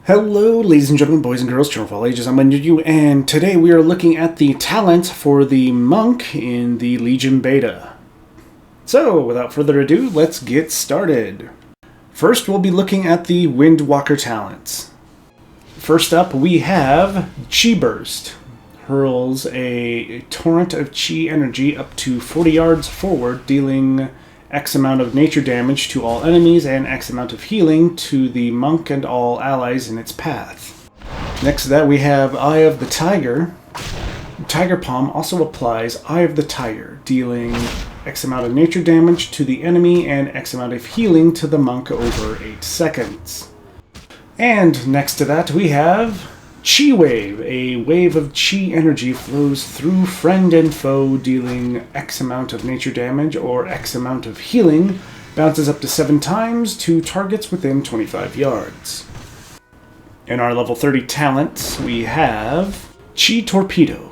Hello, ladies and gentlemen, boys and girls, children of all ages, I'm you, and today we are looking at the talent for the monk in the Legion Beta. So, without further ado, let's get started. First, we'll be looking at the Windwalker talents. First up, we have Chi Burst. Hurls a torrent of Chi energy up to 40 yards forward, dealing X amount of nature damage to all enemies and X amount of healing to the monk and all allies in its path. Next to that we have Eye of the Tiger. Tiger Palm also applies Eye of the Tiger, dealing X amount of nature damage to the enemy and X amount of healing to the monk over 8 seconds. And next to that we have Chi Wave. A wave of Chi energy flows through friend and foe, dealing X amount of nature damage or X amount of healing, bounces up to 7 times to targets within 25 yards. In our level 30 talents, we have Chi Torpedo.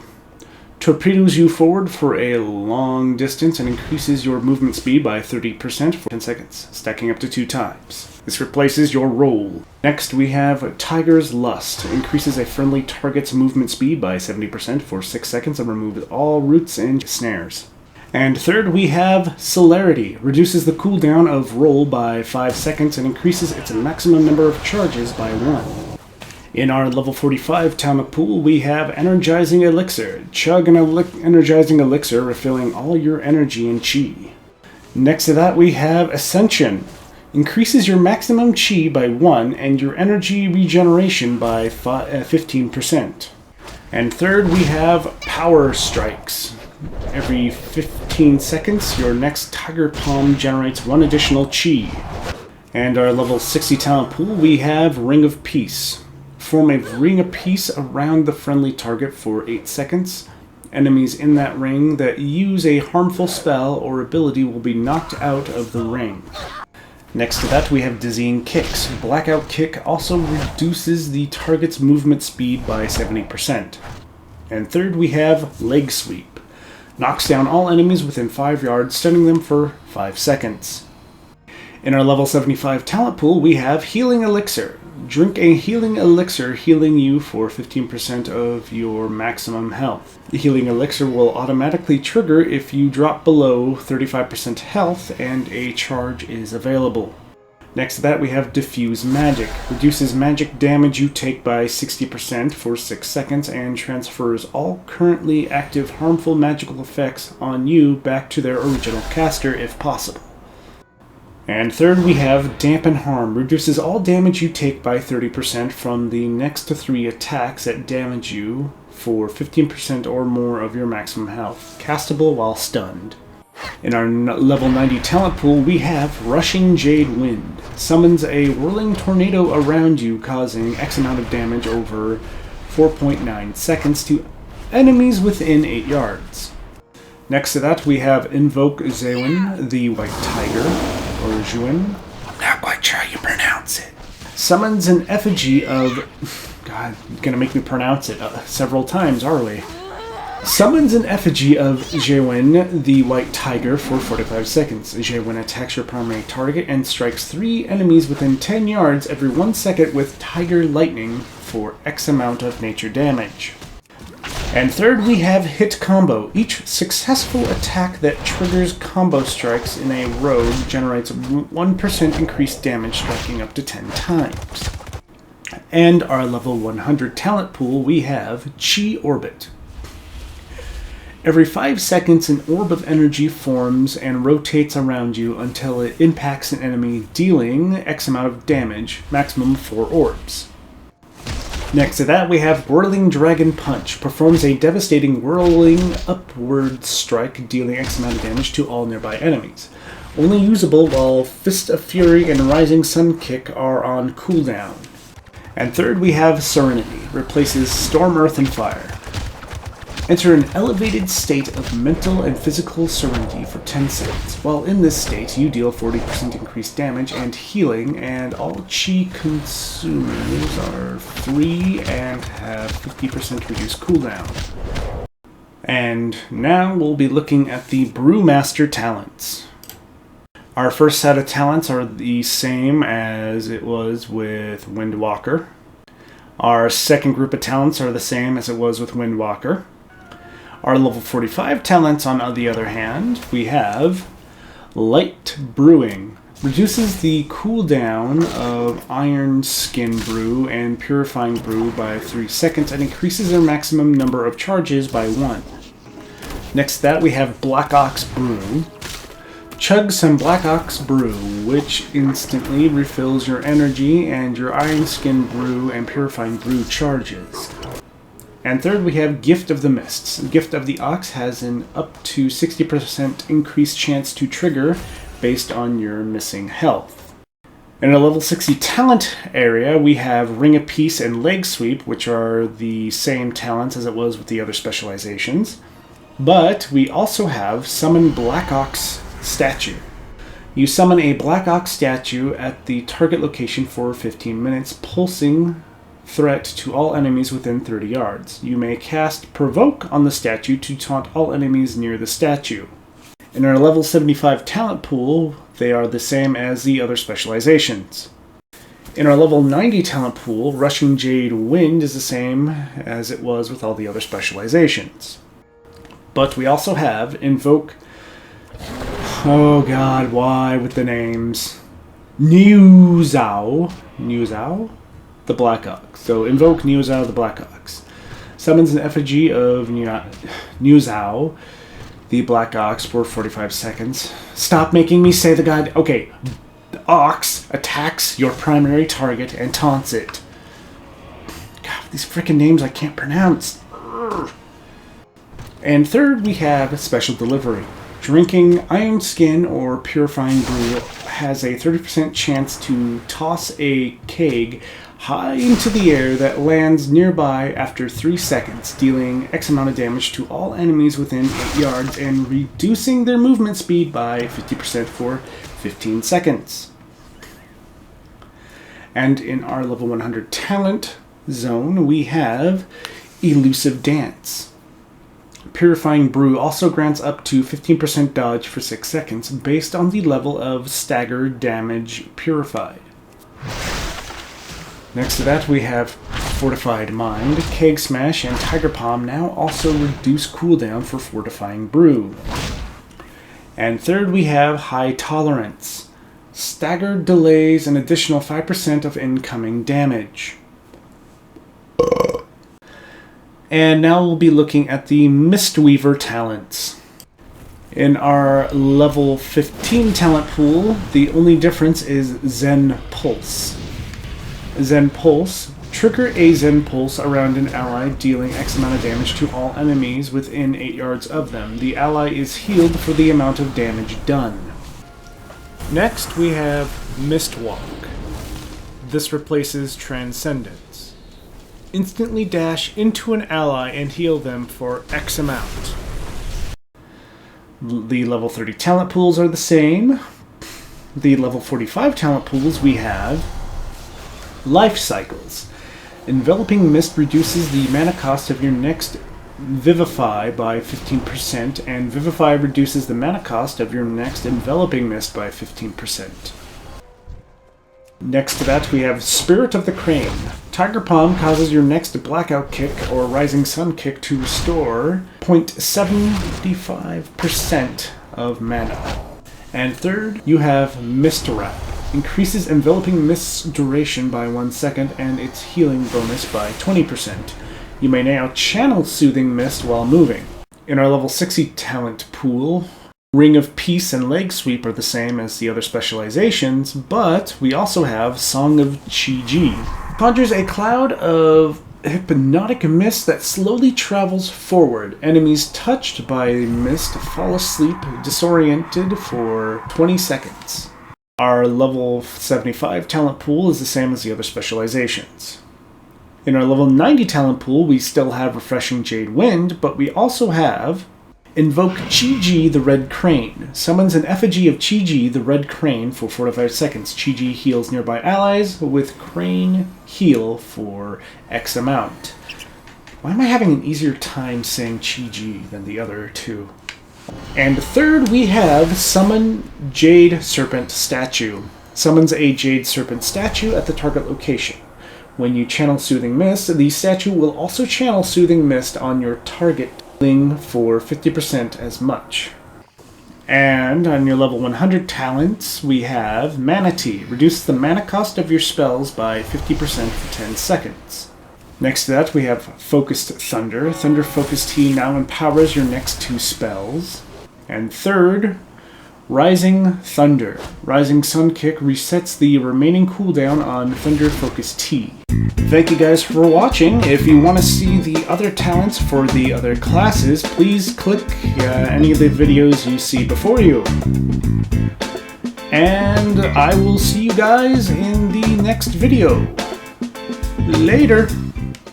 Torpedoes you forward for a long distance and increases your movement speed by 30% for 10 seconds, stacking up to 2 times. This replaces your roll. Next we have Tiger's Lust. Increases a friendly target's movement speed by 70% for 6 seconds and removes all roots and snares. And third we have Celerity. Reduces the cooldown of roll by 5 seconds and increases its maximum number of charges by 1. In our level 45 talent pool, we have Energizing Elixir. Chug an energizing elixir, refilling all your energy and chi. Next to that we have Ascension. Increases your maximum chi by 1 and your energy regeneration by 15%. And third we have Power Strikes. Every 15 seconds, your next Tiger Palm generates 1 additional chi. And our level 60 talent pool, we have Ring of Peace. Form a ring of peace around the friendly target for 8 seconds. Enemies in that ring that use a harmful spell or ability will be knocked out of the ring. Next to that we have Dizzying Kicks. Blackout Kick also reduces the target's movement speed by 70%. And third we have Leg Sweep. Knocks down all enemies within 5 yards, stunning them for 5 seconds. In our level 75 talent pool we have Healing Elixir. Drink a healing elixir, healing you for 15% of your maximum health. The healing elixir will automatically trigger if you drop below 35% health and a charge is available. Next to that we have Diffuse Magic. Reduces magic damage you take by 60% for 6 seconds and transfers all currently active harmful magical effects on you back to their original caster if possible. And third we have Dampen Harm. Reduces all damage you take by 30% from the next to 3 attacks that damage you for 15% or more of your maximum health. Castable while stunned. In our level 90 talent pool we have Rushing Jade Wind. Summons a whirling tornado around you, causing X amount of damage over 4.9 seconds to enemies within 8 yards. Next to that we have Invoke Zewin, the White Tiger. Or Zhuin. I'm not quite sure how you pronounce it. Summons an effigy of... God, you're gonna make me pronounce it several times, are we? Summons an effigy of Zewin, the White Tiger, for 45 seconds. Zewin attacks your primary target and strikes 3 enemies within 10 yards every 1 second with Tiger Lightning for X amount of nature damage. And third we have Hit Combo. Each successful attack that triggers combo strikes in a row generates 1% increased damage, striking up to 10 times. And our level 100 talent pool we have Chi Orbit. Every 5 seconds an orb of energy forms and rotates around you until it impacts an enemy, dealing X amount of damage, maximum 4 orbs. Next to that we have Whirling Dragon Punch. Performs a devastating whirling upward strike, dealing X amount of damage to all nearby enemies. Only usable while Fist of Fury and Rising Sun Kick are on cooldown. And third we have Serenity. Replaces Storm, Earth, and Fire. Enter an elevated state of mental and physical serenity for 10 seconds. While in this state, you deal 40% increased damage and healing, and all chi consumers are free and have 50% reduced cooldown. And now we'll be looking at the Brewmaster talents. Our first set of talents are the same as it was with Windwalker. Our second group of talents are the same as it was with Windwalker. Our level 45 talents, on the other hand, we have Light Brewing. Reduces the cooldown of Iron Skin Brew and Purifying Brew by 3 seconds and increases their maximum number of charges by 1. Next to that, we have Black Ox Brew. Chug some Black Ox Brew, which instantly refills your energy and your Iron Skin Brew and Purifying Brew charges. And third, we have Gift of the Mists. Gift of the Ox has an up to 60% increased chance to trigger based on your missing health. In a level 60 talent area, we have Ring of Peace and Leg Sweep, which are the same talents as it was with the other specializations. But we also have Summon Black Ox Statue. You summon a Black Ox statue at the target location for 15 minutes, pulsing threat to all enemies within 30 yards. You may cast Provoke on the statue to taunt all enemies near the statue. In our level 75 talent pool, they are the same as the other specializations. In our level 90 talent pool, Rushing Jade Wind is the same as it was with all the other specializations. But we also have Invoke... Oh god, why with the names? Niuzao? The Black Ox. So Invoke Niuzao the Black Ox. Summons an effigy of Niuzao the Black Ox for 45 seconds. Stop making me say the god... Okay. The Ox attacks your primary target and taunts it. God, these freaking names I can't pronounce. And third, we have Special Delivery. Drinking Iron Skin or Purifying Brew has a 30% chance to toss a keg high into the air that lands nearby after 3 seconds, dealing X amount of damage to all enemies within 8 yards and reducing their movement speed by 50% for 15 seconds. And in our level 100 talent zone, we have Elusive Dance. Purifying Brew also grants up to 15% dodge for 6 seconds based on the level of stagger damage purified. Next to that, we have Fortified Mind. Keg Smash and Tiger Palm now also reduce cooldown for Fortifying Brew. And third, we have High Tolerance. Staggered delays an additional 5% of incoming damage. And now we'll be looking at the Mistweaver talents. In our level 15 talent pool, the only difference is Zen Pulse. Zen Pulse. Trigger a Zen Pulse around an ally, dealing X amount of damage to all enemies within 8 yards of them. The ally is healed for the amount of damage done. Next, we have Mistwalk. This replaces Transcendence. Instantly dash into an ally and heal them for X amount. The level 30 talent pools are the same. The level 45 talent pools, we have Life Cycles. Enveloping Mist reduces the mana cost of your next Vivify by 15%, and Vivify reduces the mana cost of your next Enveloping Mist by 15%. Next to that, we have Spirit of the Crane. Tiger Palm causes your next Blackout Kick or Rising Sun Kick to restore 0.75% of mana. And third, you have Mist Wrap. Increases Enveloping Mist's duration by 1 second and its healing bonus by 20%. You may now channel Soothing Mist while moving. In our level 60 talent pool, Ring of Peace and Leg Sweep are the same as the other specializations, but we also have Song of Chi-Ji. Conjures a cloud of hypnotic mist that slowly travels forward. Enemies touched by mist fall asleep, disoriented for 20 seconds. Our level 75 talent pool is the same as the other specializations. In our level 90 talent pool, we still have Refreshing Jade Wind, but we also have Invoke Chi-Ji the Red Crane. Summons an effigy of Chi-Ji the Red Crane for 45 seconds. Chi-Ji heals nearby allies with Crane heal for X amount. Why am I having an easier time saying Chi-Ji than the other two? And third, we have Summon Jade Serpent Statue. Summons a Jade Serpent statue at the target location. When you channel Soothing Mist, the statue will also channel Soothing Mist on your target, healing for 50% as much. And on your level 100 talents, we have Mana Tea. Reduce the mana cost of your spells by 50% for 10 seconds. Next to that, we have Focused Thunder. Thunder Focused Tea now empowers your next 2 spells. And third, Rising Thunder. Rising Sun Kick resets the remaining cooldown on Thunder Focused Tea. Thank you guys for watching. If you want to see the other talents for the other classes, please click any of the videos you see before you. And I will see you guys in the next video. Later!